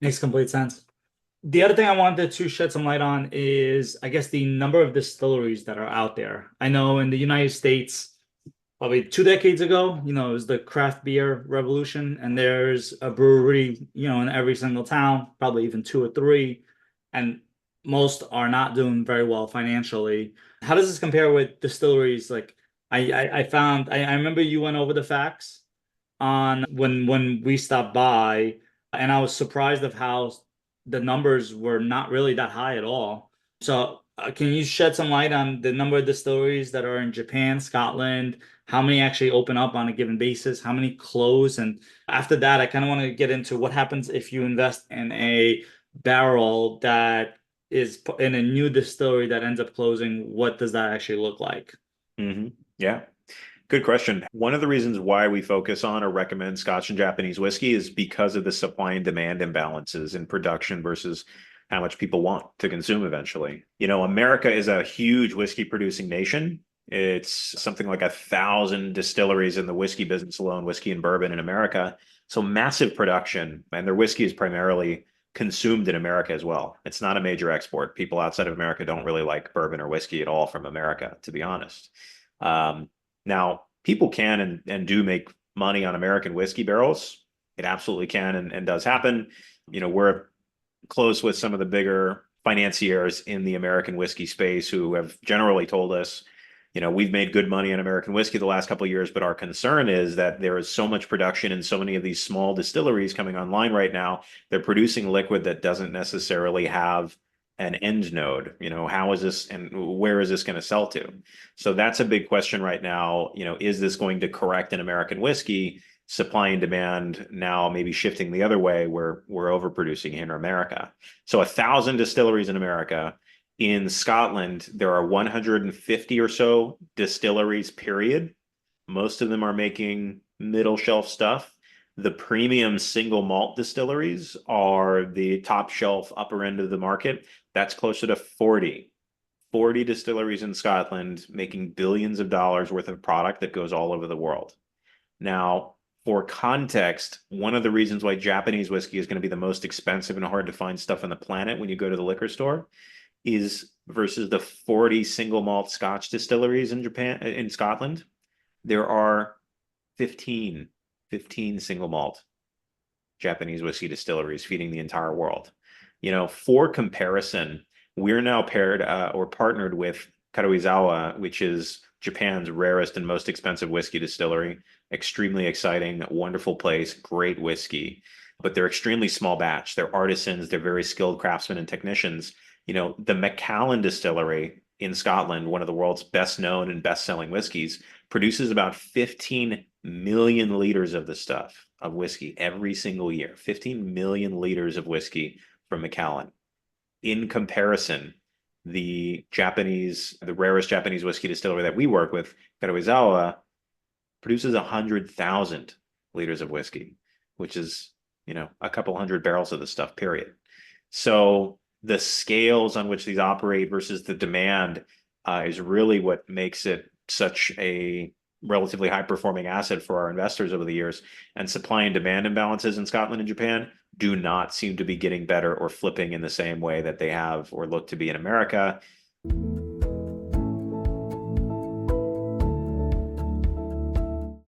Makes complete sense. The other thing I wanted to shed some light on is, I guess, the number of distilleries that are out there. I know in the United States, probably 2 decades ago, it was the craft beer revolution, and there's a brewery, in every single town, probably even two or three, and most are not doing very well financially. How does this compare with distilleries? Like, I found, I remember you went over the facts on when we stopped by, and I was surprised of how the numbers were not really that high at all. So, can you shed some light on the number of distilleries that are in Japan, Scotland? How many actually open up on a given basis? How many close? And after that, I kind of want to get into what happens if you invest in a barrel that is in a new distillery that ends up closing. What does that actually look like? Yeah, good question. One of the reasons why we focus on or recommend Scotch and Japanese whiskey is because of the supply and demand imbalances in production versus how much people want to consume eventually. America is a huge whiskey producing nation. It's something like 1,000 distilleries in the whiskey business alone, whiskey and bourbon in America. So massive production, and their whiskey is primarily consumed in America as well. It's not a major export. People outside of America don't really like bourbon or whiskey at all from America, to be honest. Now, people can and do make money on American whiskey barrels. It absolutely can and does happen. We're close with some of the bigger financiers in the American whiskey space who have generally told us, we've made good money on American whiskey the last couple of years, but our concern is that there is so much production in so many of these small distilleries coming online right now. They're producing liquid that doesn't necessarily have an end node. How is this and where is this going to sell to? So that's a big question right now. Is this going to correct in American whiskey? Supply and demand now maybe shifting the other way where we're overproducing here in America. So 1,000 distilleries in America. In Scotland, there are 150 or so distilleries, period. Most of them are making middle shelf stuff. The premium single malt distilleries are the top shelf upper end of the market. That's closer to 40 distilleries in Scotland making billions of dollars worth of product that goes all over the world. Now, for context, one of the reasons why Japanese whiskey is going to be the most expensive and hard to find stuff on the planet when you go to the liquor store is versus the 40 single malt Scotch distilleries in Scotland. There are 15, 15 single malt Japanese whiskey distilleries feeding the entire world. For comparison, we're now paired or partnered with Karuizawa, which is Japan's rarest and most expensive whiskey distillery. Extremely exciting, wonderful place, great whiskey, but they're extremely small batch. They're artisans, they're very skilled craftsmen and technicians. The Macallan distillery in Scotland, one of the world's best known and best selling whiskeys, produces about 15 million liters of the stuff of whiskey every single year. 15 million liters of whiskey from Macallan. In comparison, the rarest Japanese whiskey distillery that we work with, Karuizawa, produces 100,000 liters of whiskey, which is, a couple hundred barrels of the stuff, period. So the scales on which these operate versus the demand is really what makes it such a relatively high performing asset for our investors over the years. And supply and demand imbalances in Scotland and Japan do not seem to be getting better or flipping in the same way that they have or look to be in America.